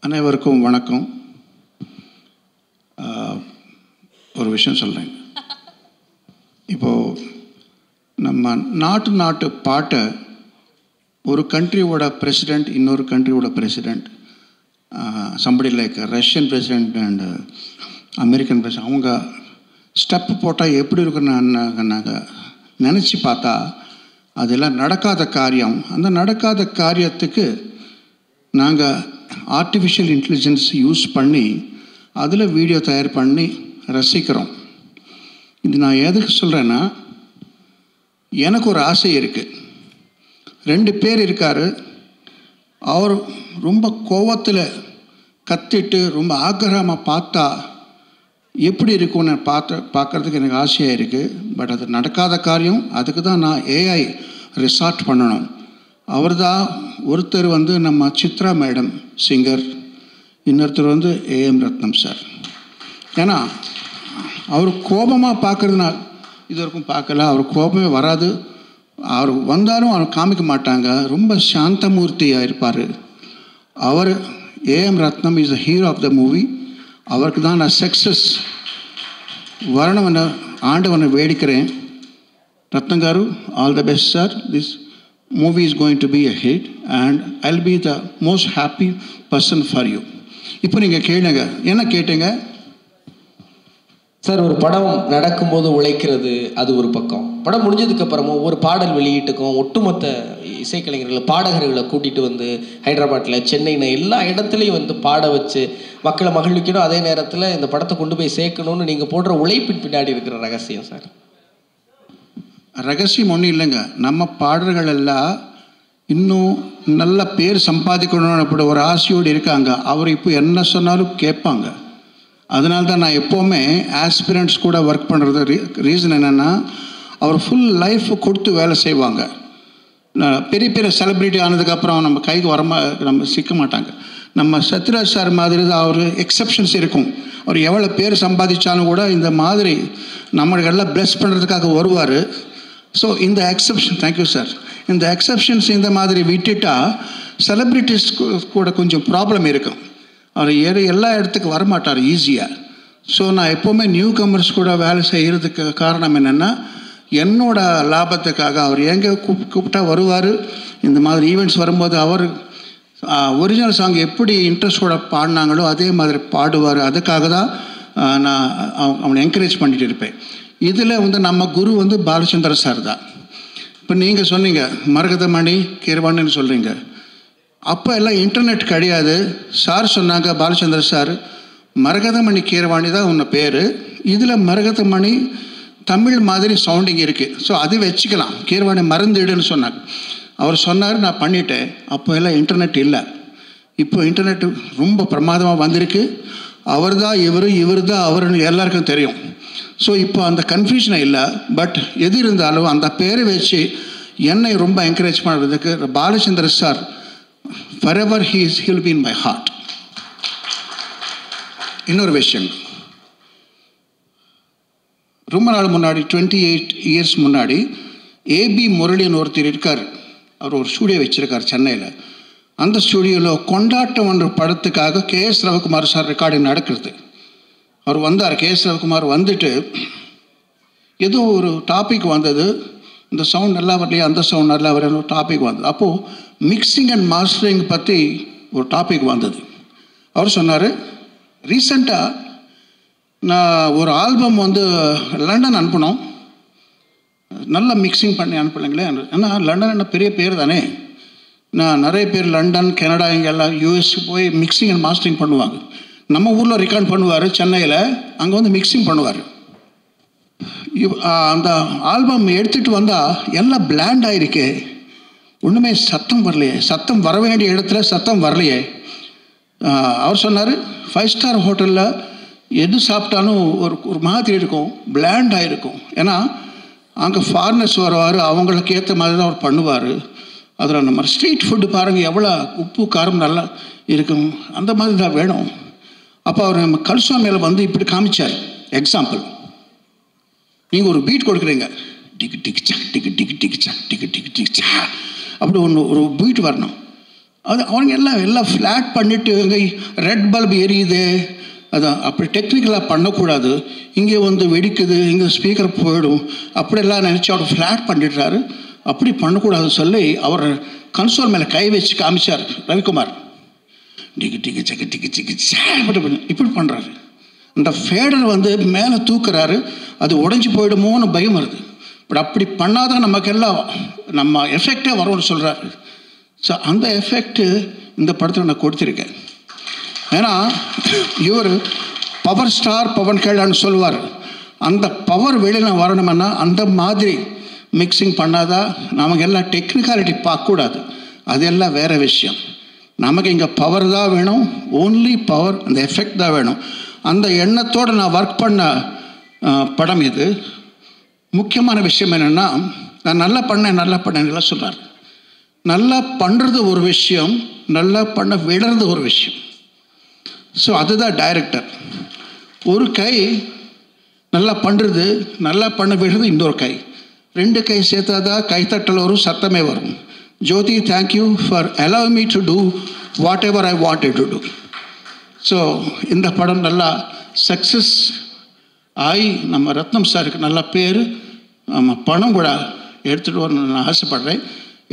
அனைவருக்கும் வணக்கம். ஒரு விஷயம் சொல்கிறேன். இப்போது நம்ம நாட்டு பாட்டை ஒரு கண்ட்ரியோட பிரசிடெண்ட் இன்னொரு கண்ட்ரியோட president, somebody like Russian president and American president, அவங்க ஸ்டெப்பு போட்டால் எப்படி இருக்குன்னு நாங்கள் நினச்சி பார்த்தா அதெல்லாம் நடக்காத காரியம். அந்த நடக்காத காரியத்துக்கு நாங்கள் ஆர்டிஃபிஷியல் இன்டெலிஜென்ஸ் யூஸ் பண்ணி அதில் வீடியோ தயார் பண்ணி ரசிக்கிறோம். இது நான் எதுக்கு சொல்கிறேன்னா, எனக்கு ஒரு ஆசை இருக்குது. 2 பேர் இருக்கார். அவர் ரொம்ப கோவத்தில் கத்திட்டு ரொம்ப ஆக்கிரகமாக பார்த்தா எப்படி இருக்கும்னு பார்க்குறதுக்கு எனக்கு ஆசையாக இருக்குது. பட் அது நடக்காத காரியம். அதுக்கு தான் நான் ஏஐ ரிசார்ட் பண்ணணும். அவர் தான் ஒருத்தர் நம்ம சித்ரா மேடம் சிங்கர், இன்னொருத்தர் ஏஎம் ரத்னம் சார். ஏன்னா அவர் கோபமாக பார்க்குறதுனால இது வரைக்கும் பார்க்கல. அவர் கோபமே வராது. அவர் வந்தாலும் அவர் காமிக்க மாட்டாங்க. ரொம்ப சாந்தமூர்த்தியாக இருப்பார் அவர். A M Ratnam is the hero of the movie. அவருக்கு தான் நான் சக்ஸஸ் வரணும்னு ஆண்டவனை வேடிக்கிறேன். Ratnam garu, all the best sir. This movie is going to be a hit and I'll be the most happy person for you. இப்போ நீங்கள் கேளுங்க, என்ன கேட்டீங்க சார்? ஒரு படம் நடக்கும்போது உழைக்கிறது அது ஒரு பக்கம். படம் முடிஞ்சதுக்கு அப்புறமும் ஒரு பாடல் வெளியீட்டுக்கும் ஒட்டுமொத்த இசைக்கலைஞர்களை பாடகர்களை கூட்டிகிட்டு ஹைதராபாத்தில் சென்னைன்னு எல்லா இடத்துலையும் பாட வச்சு மக்களை மகிழ்விக்கணும். அதே நேரத்தில் இந்த படத்தை கொண்டு போய் சேர்க்கணும்னு நீங்கள் போடுற உழைப்பின் பின்னாடி இருக்கிற ரகசியம் சார்? ரகசியம் ஒன்றும் இல்லைங்க. நம்ம பாடல்கள் எல்லாம் இன்னும் நல்ல பேர் சம்பாதிக்கணும்னு அப்படி ஒரு ஆசையோடு இருக்காங்க. அவர் இப்போ என்ன சொன்னாலும் கேட்பாங்க. அதனால தான் நான் எப்போவுமே ஆஸ்பிரண்ட்ஸ் கூட ஒர்க் பண்ணுறது ரீசன் என்னென்னா, அவர் ஃபுல் லைஃப் கொடுத்து வேலை செய்வாங்க. பெரிய பெரிய செலிப்ரிட்டி ஆனதுக்கப்புறம் நம்ம கைக்கு நம்ம சிக்க மாட்டாங்க. நம்ம சத்யராஜ் சார் மாதிரி தான் அவர் எக்ஸப்ஷன்ஸ் இருக்கும். அவர் எவ்வளோ பேர் சம்பாதிச்சாலும் கூட இந்த மாதிரி நம்மளுக்கெல்லாம் ப்ளஸ் பண்ணுறதுக்காக வருவார். ஸோ இந்த எக்ஸப்ஷன், தேங்க்யூ சார், இந்த எக்ஸப்ஷன்ஸ் இந்த மாதிரி விட்டுட்டா செலிப்ரிட்டிஸ் கூட கொஞ்சம் ப்ராப்ளம் இருக்கும். அவர் எல்லா இடத்துக்கு வரமாட்டார் ஈஸியாக. ஸோ நான் எப்போவுமே நியூ கமர்ஸ் கூட வேலை செய்கிறதுக்கு காரணம் என்னென்னா, என்னோட லாபத்துக்காக. அவர் எங்கே கூப்பிட்டா வருவார். இந்த மாதிரி ஈவெண்ட்ஸ் வரும்போது அவர் ஒரிஜினல் சாங் எப்படி இன்ட்ரெஸ்டோட பாடினாங்களோ அதே மாதிரி பாடுவார். அதுக்காக தான் நான் அவனை என்கரேஜ் பண்ணிகிட்டு இருப்பேன். இதில் நம்ம குரு பாலச்சந்திர சார் தான். இப்போ நீங்கள் சொன்னீங்க மரகதமணி கீரவாணின்னு சொல்கிறீங்க. அப்போ எல்லாம் இன்டர்நெட் கிடையாது. சார் சொன்னாங்க, பாலச்சந்திர சார், மரகதமணி கீரவாணி தான் உன்னை பேர், இதில் மரகதமணி தமிழ் மாதிரி சவுண்டிங் இருக்குது, ஸோ அது வச்சுக்கலாம், கீரவாணி மறந்துடுன்னு சொன்னாங்க. அவர் சொன்னார், நான் பண்ணிட்டேன். அப்போ எல்லாம் இன்டர்நெட் இல்லை. இப்போ இன்டர்நெட் ரொம்ப பிரமாதமாக வந்திருக்கு. அவர் தான் இவர் தான் அவருன்னு எல்லாருக்கும் தெரியும். ஸோ இப்போ அந்த கன்ஃபியூஷனை இல்லை. பட் எது இருந்தாலும் அந்த பேரை வச்சு என்னை ரொம்ப என்கரேஜ் பண்ணுறதுக்கு Balachandra sir forever he'll be in my heart. இன்னொரு விஷயம், ரொம்ப நாள் முன்னாடி 28 years முன்னாடி ஏபி முரளின்னு ஒருத்தர் இருக்கார். அவர் ஒரு ஸ்டூடியோ வச்சுருக்கார் சென்னையில். அந்த ஸ்டூடியோவில் கொண்டாட்டம் என்ற படத்துக்காக KS ரவிக்குமார் சார் ரெக்கார்டிங் நடக்கிறது. அவர் வந்தார். KS ரவிக்குமார் வந்துட்டு ஏதோ ஒரு டாபிக் வந்தது. இந்த சவுண்ட் நல்லா வரலையா, அந்த சவுண்ட் நல்லா வரல, டாபிக் வந்தது. அப்போது மிக்சிங் அண்ட் மாஸ்டரிங் பற்றி ஒரு டாபிக் வந்தது. அவர் சொன்னார், ரீசெண்டாக நான் ஒரு ஆல்பம் லண்டன் அனுப்பினோம், நல்லா மிக்சிங் பண்ணி அனுப்பலைங்களே. ஏன்னா லண்டன் என்ன பெரிய பேர் தானே. நான் நிறைய பேர் லண்டன், கனடா, இங்கெல்லாம் யூஎஸ் போய் மிக்சிங் அண்ட் மாஸ்டரிங் பண்ணுவாங்க. நம்ம ஊரில் ரெக்கார்ட் பண்ணுவார் சென்னையில், அங்கே மிக்சிங் பண்ணுவார். அந்த ஆல்பம் எடுத்துகிட்டு வந்தால் எல்லாம் பிளாண்ட் ஆகிருக்கு, ஒன்றுமே சத்தம் வரலையே, சத்தம் வர வேண்டிய இடத்துல சத்தம் வரலையே. அவர் சொன்னார், 5 ஸ்டார் ஹோட்டலில் எது சாப்பிட்டாலும் ஒரு மாதிரி இருக்கும், பிளாண்ட் ஆகிருக்கும். ஏன்னா அங்கே ஃபாரினர்ஸ் வருவார், அவங்களுக்கு ஏற்ற மாதிரி தான் அவர் பண்ணுவார். அதில் நம்ம ஸ்ட்ரீட் ஃபுட்டு பாருங்கள், எவ்வளோ உப்பு காரம் நல்லா இருக்கும், அந்த மாதிரி தான் வேணும். அப்போ அவர் நம்ம கல்சுவாமியில் இப்படி காமிச்சார். எக்ஸாம்பிள், நீங்கள் ஒரு பீட் கொடுக்குறீங்க, டிக்கு டிக்கு சக் டிக்கு டிக்கு டிக்கு சக் டிக்கு டிக்கு டிக்கு சா, அப்படி ஒரு பீட் வரணும். அது அவங்க எல்லாம் ஃப்ளாட் பண்ணிவிட்டு இங்கே ரெட் பல்ப் எரியுது, அதான் அப்படி டெக்னிக்கலாக பண்ணக்கூடாது. இங்கே வந்து வெடிக்குது, இங்கே ஸ்பீக்கர் போயிடும், அப்படியெல்லாம் நினச்சி அவர் ஃப்ளாட் பண்ணிடுறாரு. அப்படி பண்ணக்கூடாதுன்னு சொல்லி அவர் கன்சோல் மேலே கை வச்சு காமிச்சார் ரவிக்குமார். டிக்கி டிக்கி சக்கி டிக்கி சிக்கி இப்படி பண்ணுறாரு. அந்த ஃபேடர் வந்து மேலே தூக்குறாரு, அது உடஞ்சி போயிடுமோன்னு பயம் வருது. பட் அப்படி பண்ணாதான் நமக்கெல்லாம் நம்ம எஃபெக்டே வரும்னு சொல்கிறாரு. ஸோ அந்த எஃபெக்ட்டு இந்த படத்தில் நான் கொடுத்துருக்கேன். ஏன்னா இவர் பவர் ஸ்டார் பவன் கல்யாண் சொல்லுவார், அந்த பவர் வெளியில் வரணுமென்னா அந்த மாதிரி மிக்சிங் பண்ணாதான். நமக்கு எல்லாம் டெக்னிக்காலிட்டி பார்க்கக்கூடாது, அதெல்லாம் வேறு விஷயம். நமக்கு இங்கே பவர் தான் வேணும், ஓன்லி பவர், அந்த எஃபெக்ட் தான் வேணும். அந்த எண்ணத்தோடு நான் ஒர்க் பண்ண படம் இது. முக்கியமான விஷயம் என்னென்னா, நான் நல்லா பண்ணேன் சொல்கிறார். நல்லா பண்ணுறது ஒரு விஷயம், நல்லா பண்ண விடுறது ஒரு விஷயம். ஸோ அதுதான் டைரக்டர். ஒரு கை நல்லா பண்ணுறது, நல்லா பண்ண விடுறது இன்னொரு கை, ரெண்டு கை சேர்த்தா தான் கைத்தட்டல் வரும், சத்தமே வரும். Jyothi, thank you for allow me to do whatever I wanted to do. So இந்த படம் நல்லா சக்ஸஸ் ஆகி நம்ம ரத்னம் சாருக்கு நல்ல பேர், நம்ம பணம் கூட எடுத்துகிட்டு வரணும்னு நான் ஆசைப்படுறேன்.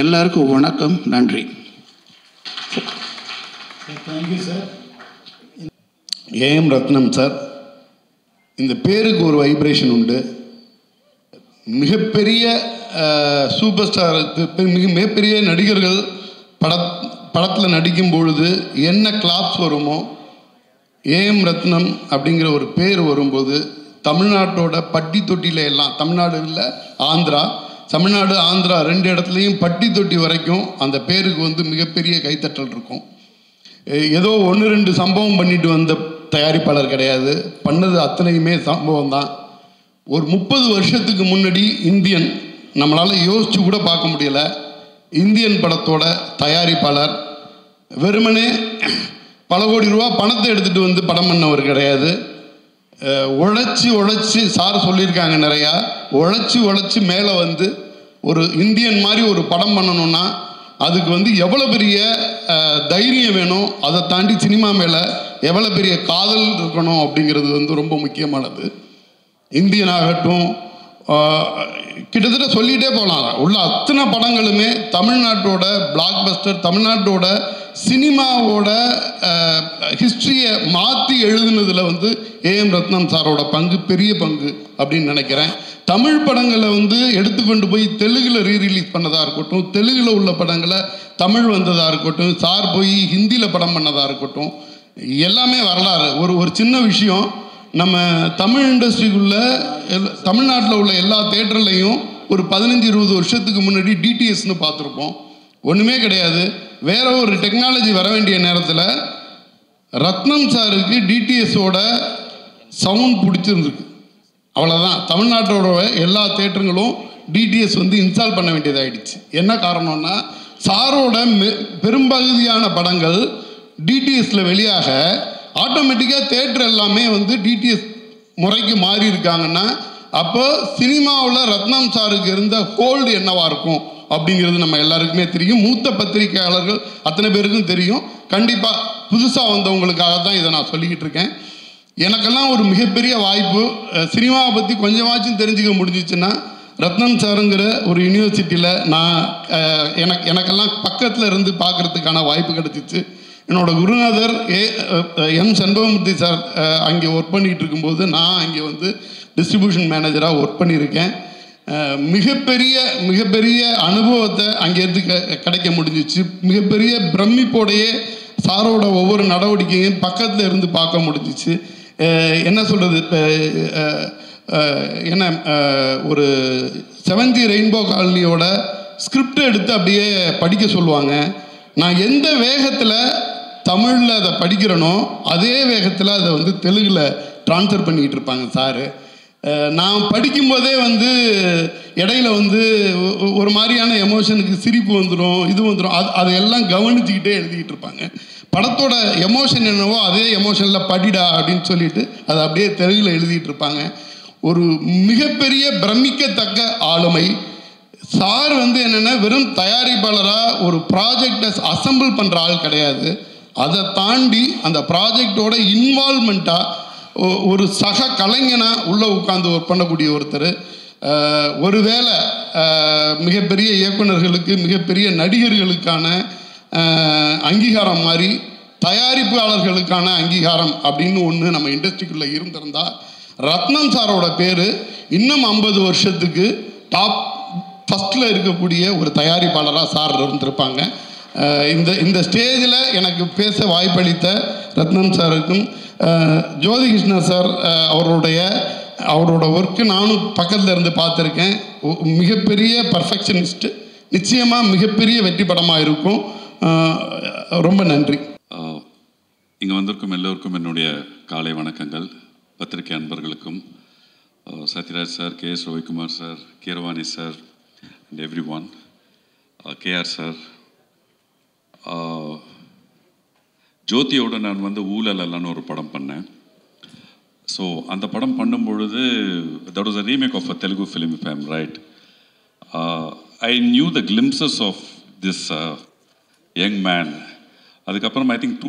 எல்லாருக்கும் வணக்கம், நன்றி. Thank you sir. AM Ratnam sir, இந்த பேருக்கு ஒரு வைப்ரேஷன் உண்டு. மிகப்பெரிய சூப்பர் ஸ்டார், மிகப்பெரிய நடிகர்கள் படத்தில் நடிக்கும் பொழுது என்ன கிளாப்ஸ் வருமோ, ஏஎம் ரத்னம் அப்படிங்கிற ஒரு பேர் வரும்போது தமிழ்நாட்டோட பட்டி தொட்டியில் எல்லாம், தமிழ்நாடு இல்லை ஆந்திரா, தமிழ்நாடு ஆந்திரா ரெண்டு இடத்துலையும் பட்டி தொட்டி வரைக்கும் அந்த பேருக்கு வந்து மிகப்பெரிய கைத்தட்டல் இருக்கும். ஏதோ 1-2 சம்பவம் பண்ணிட்டு வந்த தயாரிப்பாளர் கிடையாது, பண்ணது அத்தனையுமே சம்பவம் தான். ஒரு 30 வருஷத்துக்கு முன்னாடி இந்தியன், நம்மளால் யோசிச்சு கூட பார்க்க முடியலை, இந்தியன் படத்தோட தயாரிப்பாளர் வெறுமனே பல கோடி ரூபா பணத்தை எடுத்துகிட்டு வந்து படம் பண்ணவர் கிடையாது. உழைச்சி சார் சொல்லியிருக்காங்க நிறையா, உழைச்சி மேலே வந்து ஒரு இந்தியன் மாதிரி ஒரு படம் பண்ணணும்னா அதுக்கு வந்து எவ்வளோ பெரிய தைரியம் வேணும், அதை தாண்டி சினிமா மேலே எவ்வளோ பெரிய காதல் இருக்கணும் அப்படிங்கிறது வந்து ரொம்ப முக்கியமானது. இந்தியன் ஆகட்டும், கிட்டத்தட்ட சொல்லிகிட்டே போகலாம், உள்ள அத்தனை படங்களுமே தமிழ்நாட்டோட பிளாக் பஸ்டர், தமிழ்நாட்டோட சினிமாவோட ஹிஸ்ட்ரியை மாற்றி எழுதுனதில் வந்து ஏஎம் ரத்னம் சாரோட பங்கு பெரிய பங்கு அப்படின்னு நினைக்கிறேன். தமிழ் படங்களை வந்து எடுத்துக்கொண்டு போய் தெலுங்கில் ரீரிலீஸ் பண்ணதாக இருக்கட்டும், தெலுங்கில் உள்ள படங்களை தமிழ் வந்ததாக இருக்கட்டும், சார் போய் ஹிந்தியில் படம் பண்ணதாக இருக்கட்டும், எல்லாமே வரலாறு. ஒரு சின்ன விஷயம், நம்ம தமிழ் இண்டஸ்ட்ரிக்குள்ளே தமிழ்நாட்டில் உள்ள எல்லா தேட்டர்லையும் ஒரு 15-20 வருஷத்துக்கு முன்னாடி டிடிஎஸ்ன்னு பார்த்துருப்போம், ஒன்றுமே கிடையாது. வேற ஒரு டெக்னாலஜி வர வேண்டிய நேரத்தில் ரத்னம் சாருக்கு டிடிஎஸோட சவுண்ட் பிடிச்சிருந்துருக்கு, அவ்வளோதான். தமிழ்நாட்டோட எல்லா தேட்டருங்களும் டிடிஎஸ் வந்து இன்ஸ்டால் பண்ண வேண்டியதாகிடுச்சு. என்ன காரணம்னா, சாரோட பெரும்பகுதியான படங்கள் டிடிஎஸில் வெளியாக ஆட்டோமேட்டிக்காக தேட்டர் எல்லாமே வந்து டிடிஎஸ் முறைக்கு மாறி இருக்காங்கன்னா, அப்போ சினிமாவில் ரத்னம் சாருக்கு இருந்த ஹோல்டு என்னவா இருக்கும் அப்படிங்கிறது நம்ம எல்லாருக்குமே தெரியும். மூத்த பத்திரிகையாளர்கள் அத்தனை பேருக்கும் தெரியும். கண்டிப்பாக புதுசாக வந்தவங்களுக்காக தான் இதை நான் சொல்லிக்கிட்டு இருக்கேன். எனக்கெல்லாம் ஒரு மிகப்பெரிய வாய்ப்பு, சினிமாவை பற்றி கொஞ்சமாச்சும் தெரிஞ்சுக்க முடிஞ்சிச்சுன்னா ரத்னம் சாருங்கிற ஒரு யூனிவர்சிட்டியில் நான் எனக்கெல்லாம் பக்கத்தில் இருந்து பார்க்குறதுக்கான வாய்ப்பு கிடச்சிச்சு. என்னோடய குருநாதர் எம் செண்பகமூர்த்தி சார் அங்கே ஒர்க் பண்ணிகிட்டு இருக்கும்போது நான் அங்கே வந்து டிஸ்ட்ரிபியூஷன் மேனேஜராக ஒர்க் பண்ணியிருக்கேன். மிகப்பெரிய அனுபவத்தை அங்கேருந்து கிடைக்க முடிஞ்சிச்சு. மிகப்பெரிய பிரமிப்போடையே சாரோட ஒவ்வொரு நடவடிக்கையும் பக்கத்தில் இருந்து பார்க்க முடிஞ்சிச்சு. என்ன சொல்கிறது, இப்போ என்ன ஒரு 7G ரெயின்போ காலனியோட ஸ்கிரிப்டை எடுத்து அப்படியே படிக்க சொல்லுவாங்க. நான் எந்த வேகத்தில் தமிழில் அதை படிக்கிறேனோ அதே வேகத்தில் அதை வந்து தெலுங்கில் ட்ரான்ஸ்ஃபர் பண்ணிக்கிட்டு இருப்பாங்க சாரு. நான் படிக்கும்போதே வந்து இடையில வந்து ஒரு மாதிரியான எமோஷனுக்கு சிரிப்பு வந்துடும், இது வந்துடும், அதையெல்லாம் கவனிச்சுக்கிட்டே எழுதிக்கிட்டு இருப்பாங்க. படத்தோட எமோஷன் என்னவோ அதே எமோஷனில் படிடா அப்படின்னு சொல்லிட்டு அதை அப்படியே தெலுங்கில் எழுதிட்டு இருப்பாங்க. ஒரு மிகப்பெரிய பிரமிக்கத்தக்க ஆளுமை. சார் வந்து என்னென்னா வெறும் தயாரிப்பாளராக ஒரு ப்ராஜெக்டை அசம்பிள் பண்ணுற ஆள் கிடையாது. அதை தாண்டி அந்த ப்ராஜெக்டோட இன்வால்மெண்ட்டாக ஒரு சக கலைஞனாக உள்ளே உட்காந்து ஒர்க் பண்ணக்கூடிய ஒருத்தர். ஒருவேளை மிகப்பெரிய இயக்குநர்களுக்கு மிகப்பெரிய நடிகர்களுக்கான அங்கீகாரம் மாதிரி தயாரிப்பாளர்களுக்கான அங்கீகாரம் அப்படின்னு ஒன்று நம்ம இண்டஸ்ட்ரிக்குள்ளே இருந்திருந்தா ரத்னம் சாரோட பேர் இன்னும் 50 வருஷத்துக்கு டாப் ஃபஸ்ட்டில் இருக்கக்கூடிய ஒரு தயாரிப்பாளராக சார் இருந்திருப்பாங்க. இந்த ஸ்டேஜில் எனக்கு பேச வாய்ப்பளித்த ரத்னம் சாருக்கும் ஜோதி கிருஷ்ணா சார் அவரோட ஒர்க்கு நானும் பக்கத்தில் இருந்து பார்த்துருக்கேன். மிகப்பெரிய பர்ஃபெக்ஷனிஸ்ட்டு. நிச்சயமாக மிகப்பெரிய வெற்றி படமாக இருக்கும். ரொம்ப நன்றி. இங்கே வந்திருக்கும் எல்லோருக்கும் என்னுடைய காலை வணக்கங்கள். பத்திரிகை அன்பர்களுக்கும் Sathyaraj sir, KS Ravikumar sir, Keeravani sir and everyone, KR sir. ஜோதியோட நான் வந்து ஊழலன்னு ஒரு படம் பண்ணேன். ஸோ அந்த படம் பண்ணும்பொழுது that was a remake of a Telugu film, if I am right. I knew the glimpses of this young man. அதுக்கப்புறம் I think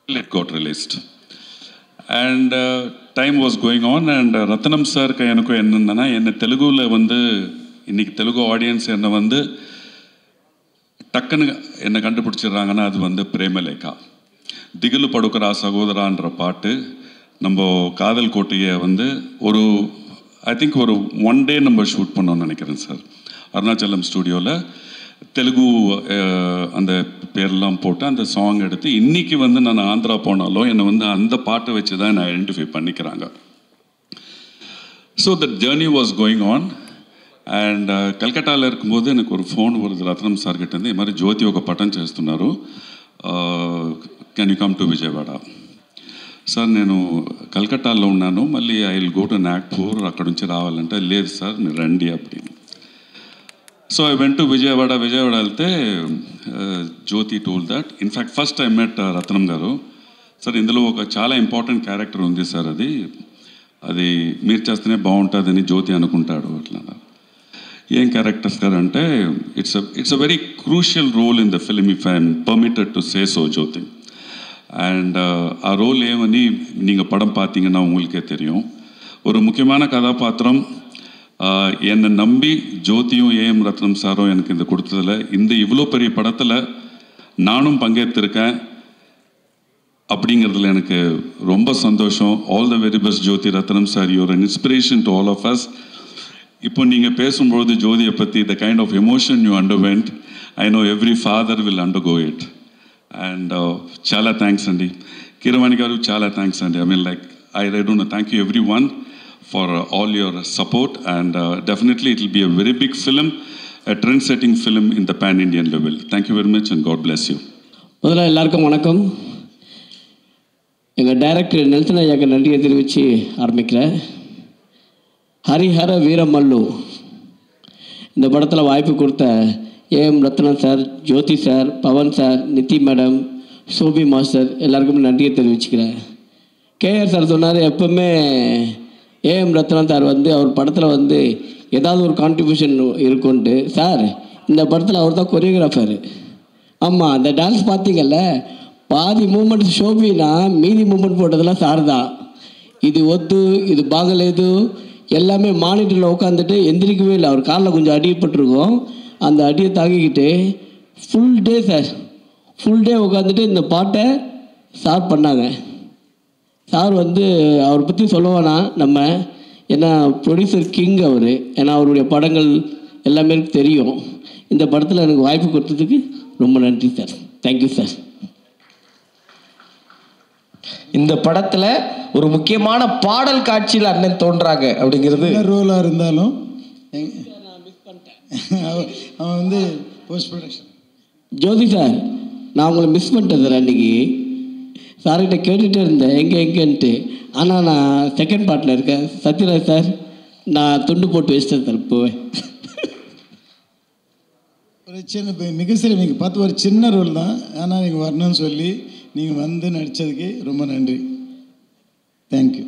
it got released and time was going on and Ratnam சாருக்கு எனக்கும் என்னன்னா என்ன தெலுங்குல வந்து இன்னைக்கு தெலுங்கு ஆடியன்ஸ் என்ன வந்து டக்குன்னு என்ன கண்டுபிடிச்சிடுறாங்கன்னா அது வந்து பிரேமலேகா. திகிலு படுக்கிறா சகோதரான்ற பாட்டு நம்ம காதல் கோட்டையை வந்து ஒரு ஐ திங்க் ஒரு 1 day நம்ம ஷூட் பண்ணோம்னு நினைக்கிறேன் சார். அருணாச்சலம் ஸ்டூடியோவில் தெலுங்கு அந்த பேர்லாம் போட்டு அந்த சாங் எடுத்து இன்றைக்கி வந்து நான் ஆந்திரா போனாலும் என்னை வந்து அந்த பாட்டை வச்சு தான் என்னை ஐடென்டிஃபை பண்ணிக்கிறாங்க. So that journey was going on and కలకట్టాలో இருக்கும்போது எனக்கு ஒரு ఫోన్ வருது రత్నం సార్ గిట్టంది ఈ మరి జ్యోతి ఒక పటం చేస్తున్నారు, can you come to Vijayawada. Sir నేను కలకట్టాలో ఉన్నాను, మళ్ళీ I will go to Nagpur, అక్కడ నుంచి రావాలంటే లేదు సార్ మీరు రండి அப்படின்னு. So I went to Vijayawada వెళ్తే Jyothi told that. In fact first I met Ratnam garu. Sir ఇందులో ఒక చాలా ఇంపార్టెంట్ క్యారెక్టర్ ఉంది సార్, అది మీరు చేస్తేనే బాగుంటుందని జ్యోతి అనుకుంటాడు అట్లా. ఏం క్యారెక్టర్ సార్ అంటే it's a very crucial role in the film if I'm permitted to say so Jyothi. And a role ஏமனி நீங்கள் படம் பார்த்தீங்கன்னா உங்களுக்கே தெரியும். ஒரு முக்கியமான கதாபாத்திரம் என்னை நம்பி ஜோதியும் ஏஎம் ரத்னம் சாரும் எனக்கு இந்த கொடுத்ததில் இந்த இவ்வளோ பெரிய படத்தில் நானும் பங்கேற்றிருக்கேன் அப்படிங்கிறதுல எனக்கு ரொம்ப சந்தோஷம். All the very best Jyothi, Rathnam sir, you're an inspiration to all of us. இப்போ நீங்கள் பேசும்பொழுது ஜோதியை பற்றி the kind of emotion you underwent, I know every father will undergo it. And చాలా థ్యాంక్స్ అండి. కీరవాణి గారు చాలా థ్యాంక్స్ అండి. I mean like I don't know, thank you everyone for all your support and definitely it will be a very big film, a trend setting film in the pan Indian level. Thank you very much and God bless you. முதல்ல எல்லாருக்கும் வணக்கம். எங்கள் director Nelson ஐயாக்கு நன்றியை தெரிவித்து ஆரம்பிக்கிறேன். ஹரிஹர வீரமல்லு இந்த படத்தில் வாய்ப்பு கொடுத்த AM Ratnam sir, Jyothi sir, Pawan sir, Nithi madam, Sobhi master எல்லாருக்குமே நன்றியை தெரிவிச்சுக்கிறேன். கேஆர் சார் சொன்னார், எப்போவுமே ஏஎம் ரத்னம் சார் வந்து அவர் படத்தில் வந்து ஏதாவது ஒரு கான்ட்ரிபியூஷன் இருக்குன்ட்டு. சார் இந்த படத்தில் அவர் தான் கொரியோகிராஃபர். ஆமாம், அந்த டான்ஸ் பார்த்தீங்கல்ல, பாதி மூமெண்ட் ஷோபினா மீதி மூமெண்ட் போட்டதெல்லாம் சார் தான். இது ஒத்து இது பாகலேது எல்லாமே மானிட்டரில் உட்காந்துட்டு எந்திரிக்கவே இல்லை. அவர் காலில் கொஞ்சம் அடிப்பட்டிருக்கோம், அந்த அடியை தாங்கிக்கிட்டு full day sir, full day உட்காந்துட்டு இந்த பாட்டை சார் பண்ணாங்க. சார் வந்து அவரை பற்றி சொல்லுவானா நம்ம, ஏன்னா ப்ரொடியூசர் கிங் அவர், ஏன்னா அவருடைய படங்கள் எல்லாமே எனக்கு தெரியும். இந்த படத்தில் எனக்கு வாய்ப்பு கொடுத்ததுக்கு ரொம்ப நன்றி சார். Thank you sir. இந்த படத்தில் ஒரு முக்கியமான பாடல் காட்சியில் அண்ணன் தோன்றாங்க அப்படிங்கிறது ரோலாக இருந்தாலும் அவன் வந்து போஸ்ட் ப்ரொடக்ஷன். ஜோதி சார், நான் உங்களை மிஸ் பண்ணிட்டேன் சார். அன்றைக்கி சார்கிட்ட கேட்டுகிட்டே இருந்தேன் எங்கேன்ட்டு. ஆனால் நான் செகண்ட் பார்ட்டில் இருக்கேன். சத்யராஜ் சார், நான் துண்டு போட்டு வச்சிட்டேன் சார். இப்போவே ஒரு சின்ன மிக சில நீங்கள் பார்த்து ஒரு சின்ன ரோல் தான், ஆனால் நீங்கள் வரணும்னு சொல்லி நீங்கள் வந்து நடித்ததுக்கு ரொம்ப நன்றி. தேங்க்யூ.